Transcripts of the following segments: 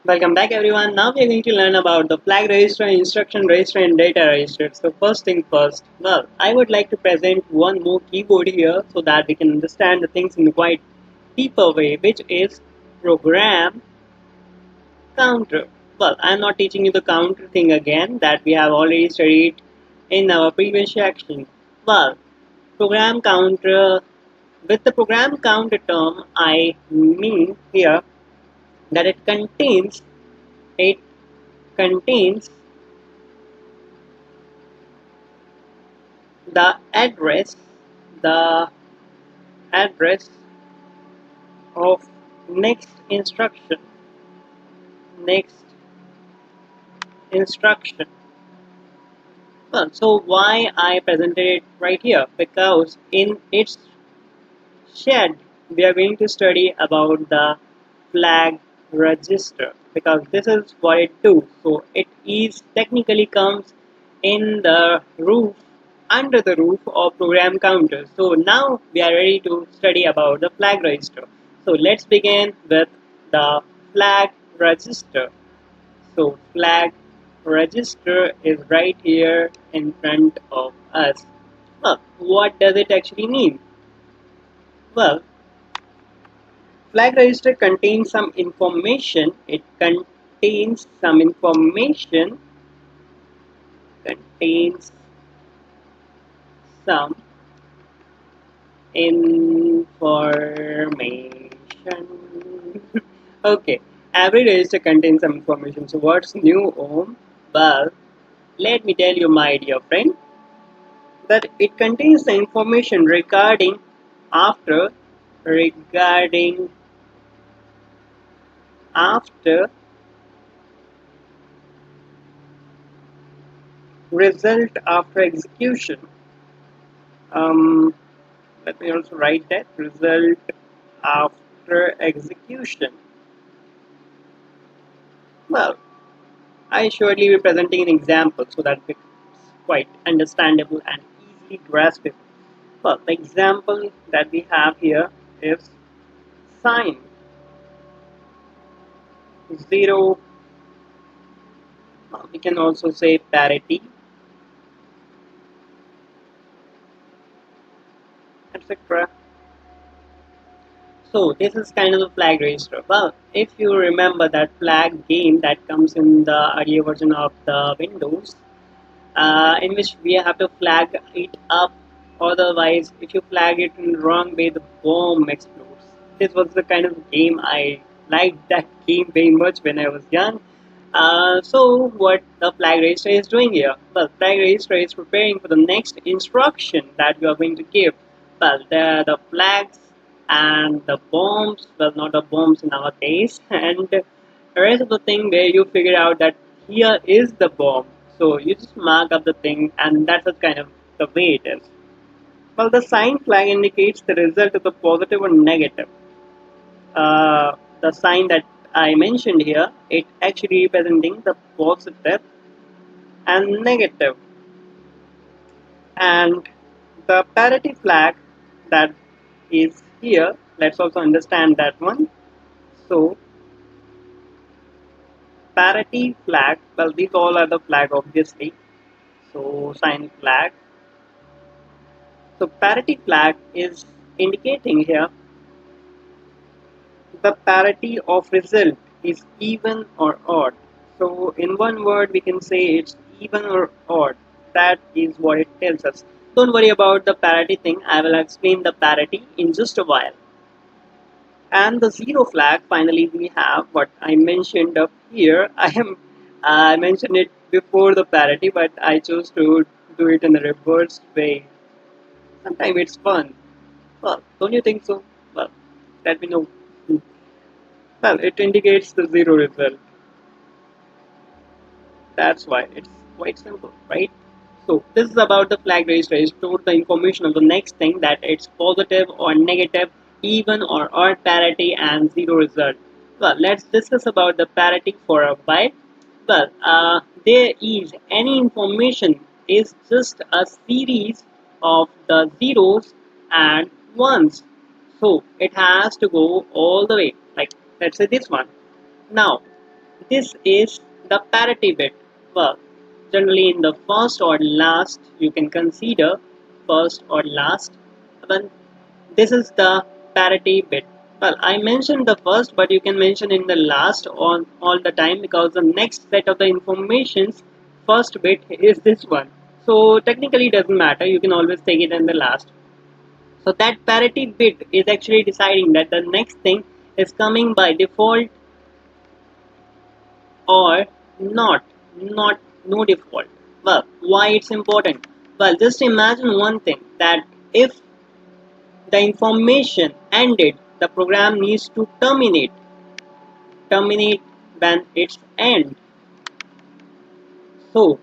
Welcome back everyone. Now we are going to learn about the flag register, instruction register and data register. So first thing first, I would like to present one more keyboard here so that we can understand the things in a quite deeper way, which is program counter. I'm not teaching you the counter thing again that we have already studied in our previous section. Program counter, with the program counter term, I mean here that it contains the address the address of next instruction. So why I presented it right here, because in its shed we are going to study about the flag register, because this is what it do. So it is technically comes in the roof under the roof of program counter. So now we are ready to study about the flag register. So let's begin with the flag register. So flag register is right here in front of us. What does it actually mean? Well, flag register contains some information. It contains some information. Contains some information. Okay, every register contains some information. So what's new, Om? Well, let me tell you, my dear friend, that it contains the information after regarding after result after execution. Um, Let me also write that result after execution. Well, I surely be presenting an example so that it's quite understandable and easily graspable. Well, the example that we have here is sine 0. We can also say parity, etc. So this is kind of a flag register. Well, if you remember that flag game that comes in the earlier version of the Windows, in which we have to flag it up, otherwise if you flag it in the wrong way the bomb explodes. This was the kind of game I liked that game very much when I was young. So what the flag register is doing here? Well, flag register is preparing for the next instruction that we are going to give. Well, the flags and the bombs, well, not the bombs in our case, and the rest of the thing where you figure out that here is the bomb. So you just mark up the thing, and that's kind of the way it is. Well, the sign flag indicates the result of the positive or negative. The sign that I mentioned here, it actually representing the positive and negative. And the parity flag that is here, let's also understand that one. So parity flag, well, these all are the flag obviously. So sign flag. So parity flag is indicating here the parity of result is even or odd. So in one word we can say it's even or odd. That is what it tells us. Don't worry about the parity thing. I will explain the parity in just a while. And the zero flag, finally we have what I mentioned up here. I mentioned it before the parity, but I chose to do it in a reverse way. Sometimes it's fun. Well, don't you think so? Well, let me know. Well, it indicates the zero result. That's why it's quite simple, right? So this is about the flag register. It stores the information of the next thing, that it's positive or negative, even or odd parity, and zero result. Well, let's discuss about the parity for a while. There is any information is just a series of the zeros and ones. So it has to go all the way. Like let's say this one. Now This is the parity bit. Well, generally in the first or last, you can consider first or last. Then this is the parity bit. Well, I mentioned the first, but you can mention in the last on all the time, because the next set of the informations first bit is this one. So technically it doesn't matter. You can always take it in the last. So that parity bit is actually deciding that the next thing is coming by default or not, not no default. Well, why it's important? Well, just imagine one thing, that if the information ended, the program needs to terminate when it's end. So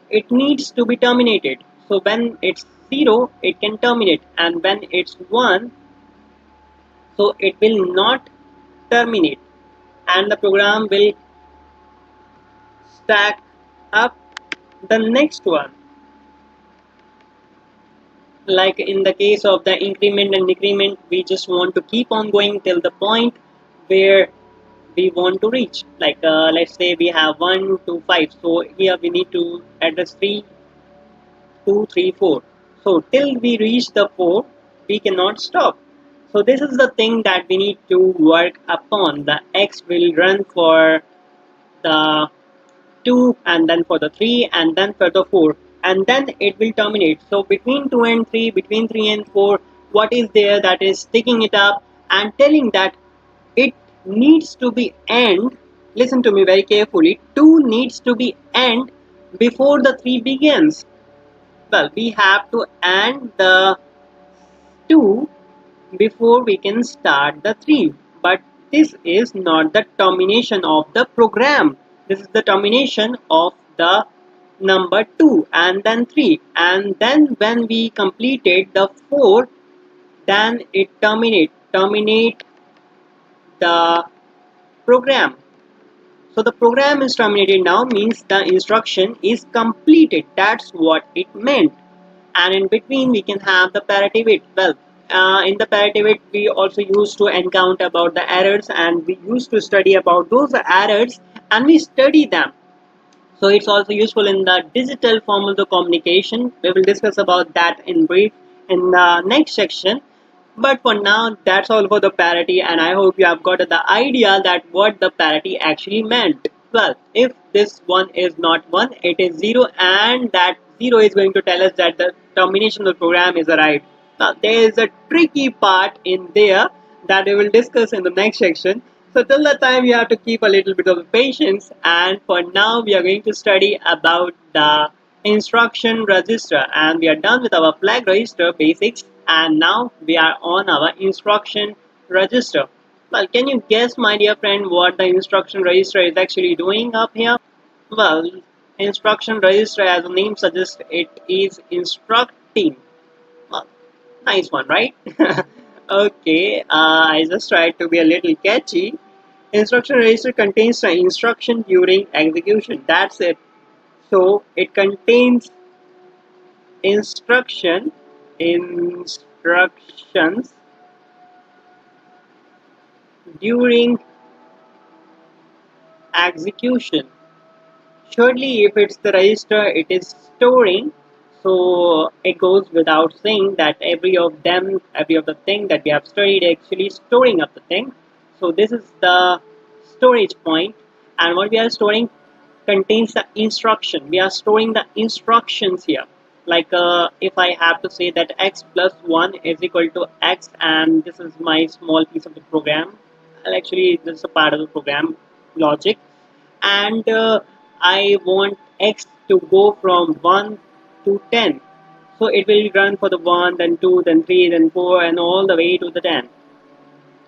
it needs to be terminated. So when it's 0, it can terminate, and when it's 1, so it will not terminate, and the program will stack up the next one. Like in the case of the increment and decrement, we just want to keep on going till the point where we want to reach. Like let's say we have 1 to 5, so here we need to address 3, 2, 3, 4. So till we reach the 4, we cannot stop. So this is the thing that we need to work upon. The x will run for the 2, and then for the 3, and then for the 4, and then it will terminate. So between 2 and 3, between 3 and 4, what is there that is sticking it up and telling that it needs to be end. Listen to me very carefully. 2 needs to be end before the 3 begins. Well, we have to end the 2 before we can start the 3, but this is not the termination of the program. This is the termination of the number 2 and then 3, and then when we completed the 4, then it terminate the program. So the program is terminated now, means the instruction is completed. That's what it meant. And in between we can have the parity bit. Well, in the parity bit we also used to encounter about the errors, and we used to study about those errors, and we study them. So it's also useful in the digital form of the communication. We will discuss about that in brief in the next section. But for now, that's all for the parity, and I hope you have got the idea that what the parity actually meant. Well, if this one is not 1, it is 0, and that 0 is going to tell us that the termination of the program is arrived. Now, there is a tricky part in there that we will discuss in the next section. So till that time, you have to keep a little bit of patience, and for now, we are going to study about the instruction register, and we are done with our flag register basics, and now we are on our instruction register. Well, can you guess, my dear friend, what the instruction register is actually doing up here? Well, instruction register, as the name suggests, it is instructing. Well, nice one, right? Okay, I just tried to be a little catchy. Instruction register contains the instruction during execution. That's it. So it contains instructions during execution. Surely, if it's the register, it is storing. So it goes without saying that every of the thing that we have studied actually storing up the thing. So this is the storage point, and what we are storing contains the instruction. We are storing the instructions here. Like if I have to say that x plus 1 is equal to x, and this is my small piece of the program. Well, actually, this is a part of the program logic, and I want x to go from 1 to 10. So it will run for the 1, then 2, then 3, then 4, and all the way to the 10.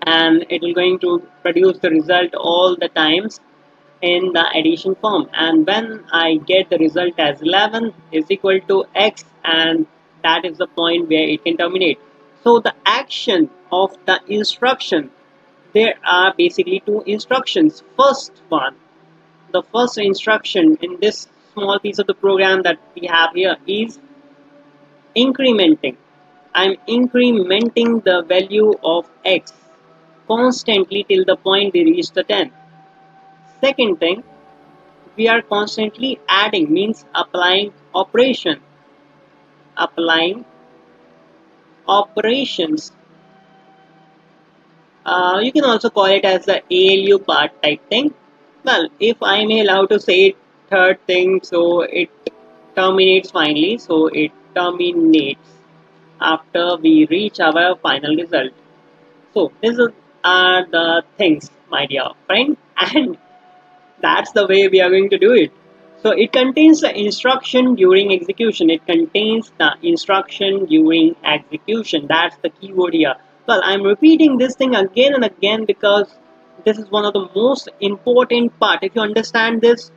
And it will going to produce the result all the times in the addition form. And when I get the result as 11 is equal to x, and that is the point where it can terminate. So the action of the instruction, there are basically two instructions. The first instruction in this small piece of the program that we have here is incrementing. I'm incrementing the value of x constantly till the point we reach the 10. second thing, we are constantly adding, means applying operations. You can also call it as the ALU part type thing. Well, if I may allow to say third thing, so it terminates finally, so it terminates after we reach our final result. So these are the things, my dear friend, and that's the way we are going to do it. So it contains the instruction during execution. It contains the instruction during execution. That's the keyword here. Well, I'm repeating this thing again and again because this is one of the most important part. If you understand this,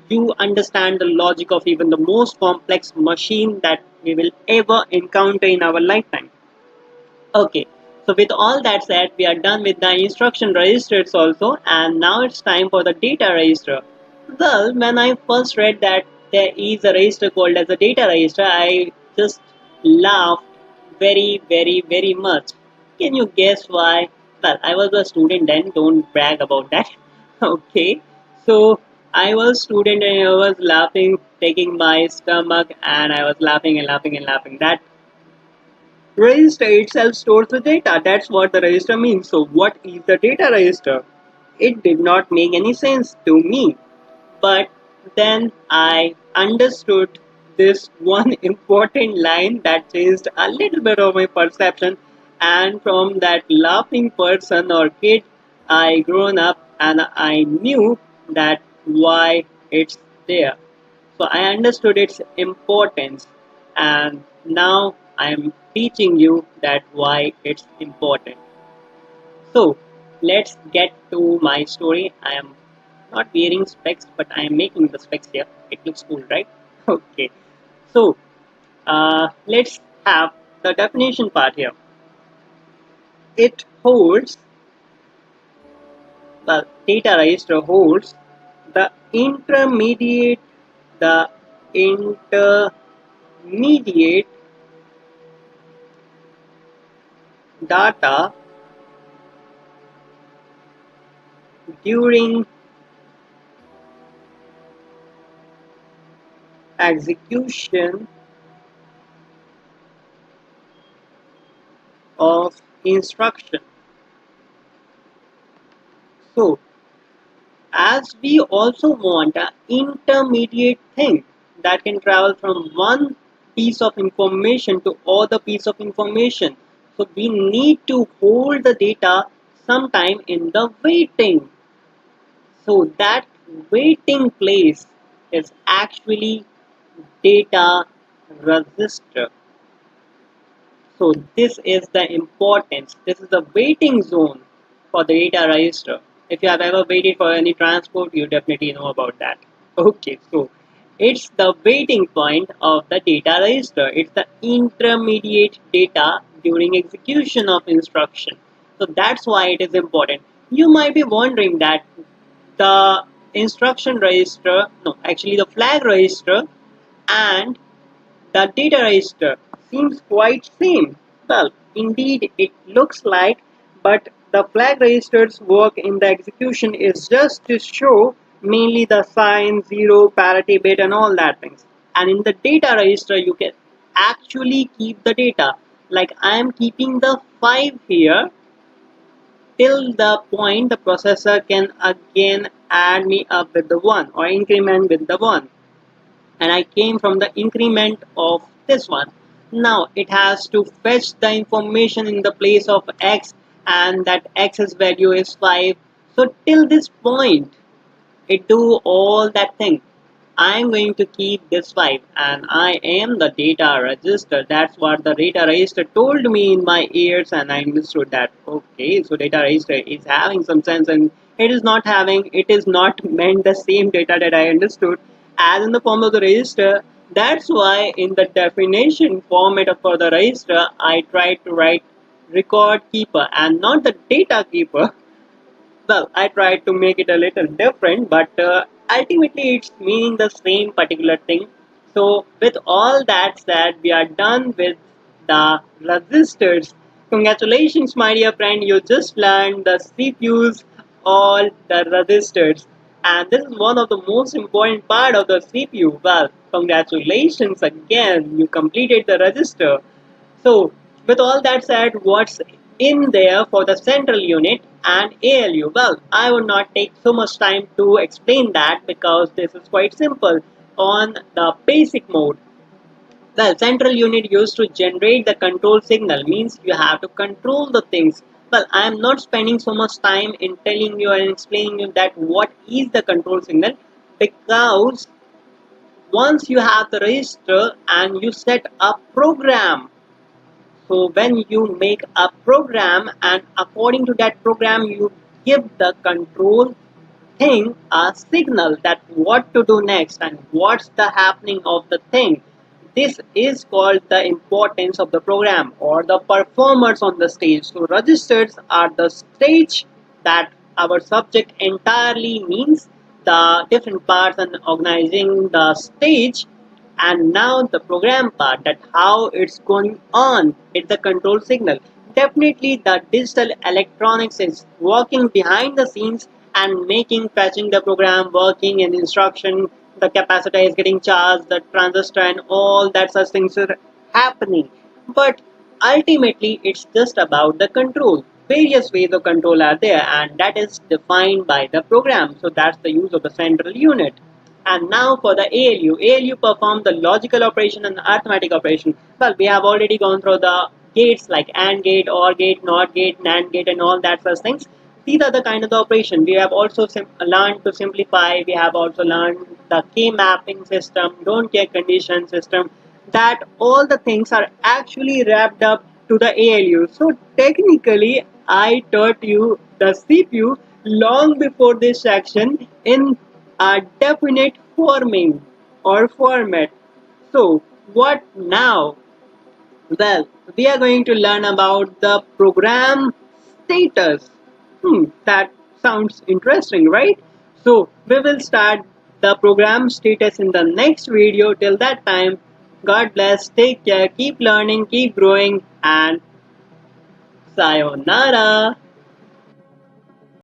you understand the logic of even the most complex machine that we will ever encounter in our lifetime. Okay, so with all that said, we are done with the instruction registers also, and now it's time for the data register. Well, when I first read that there is a register called as a data register, I just laughed very much. Can you guess why? Well, I was a student then, don't brag about that. Okay, so I was student and I was laughing, taking my stomach, and I was laughing and laughing and laughing. That register itself stores the data. That's what the register means. So what is the data register? It did not make any sense to me. But then I understood this one important line that changed a little bit of my perception, and from that laughing person or kid, I grown up and I knew that why it's there. So I understood its importance, and now I am teaching you that why it's important. So let's get to my story. I am not wearing specs, but I am making the specs here. It looks cool, right? Okay. So let's have the definition part here. It holds, the data register holds the intermediate, the intermediate data during execution of instruction. So as we also want an intermediate thing that can travel from one piece of information to other piece of information. So we need to hold the data sometime in the waiting. So that waiting place is actually data register. So this is the importance. This is the waiting zone for the data register. If you have ever waited for any transport, you definitely know about that. Okay, so it's the waiting point of the data register. It's the intermediate data during execution of instruction. So that's why it is important. You might be wondering that the instruction register, no, actually the flag register and the data register seems quite same. Well, indeed it looks like, but the flag registers work in the execution is just to show mainly the sign, zero, parity bit and all that things. And in the data register you can actually keep the data. Like I am keeping the 5 here till the point the processor can again add me up with the 1 or increment with the 1, and I came from the increment of this one. Now it has to fetch the information in the place of x, and that x's value is 5. So till this point it do all that thing. I am going to keep this 5 and I am the data register. That's what the data register told me in my ears, and I understood that okay, so data register is having some sense, and it is not meant the same data that I understood as in the form of the register. That's why in the definition format for the register I tried to write record keeper and not the data keeper. Well, I tried to make it a little different, but ultimately it's meaning the same particular thing. So with all that said, we are done with the resistors. Congratulations, my dear friend, you just learned the CPUs, all the resistors. And this is one of the most important part of the CPU. Well, congratulations again, you completed the register. So, with all that said, what's in there for the central unit and ALU? Well, I would not take so much time to explain that because this is quite simple. On the basic mode, well, central unit used to generate the control signal, means you have to control the things. Well, I am not spending so much time in telling you and explaining you that what is the control signal, because once you have the register and you set a program, so when you make a program and according to that program you give the control thing a signal that what to do next and what's the happening of the thing. This is called the importance of the program or the performers on the stage. So registers are the stage that our subject entirely means, the different parts and organizing the stage. And now the program part, that how it's going on, it's the control signal. Definitely the digital electronics is working behind the scenes and making fetching the program working and instruction, the capacitor is getting charged, the transistor and all that such things are happening. But ultimately it's just about the control. Various ways of control are there and that is defined by the program. So that's the use of the central unit. And now for the ALU. ALU performs the logical operation and the arithmetic operation. Well, we have already gone through the gates like AND gate, OR gate, NOT gate, NAND gate and all that such things. These are the kind of the operation. We have also learned to simplify. We have also learned the key mapping system, don't care condition system. That all the things are actually wrapped up to the ALU. So technically, I taught you the CPU long before this section in a definite forming or format. So what now? Well, we are going to learn about the program status. That sounds interesting, right? So we will start the program status in the next video. Till that time, God bless, take care, keep learning, keep growing, and sayonara.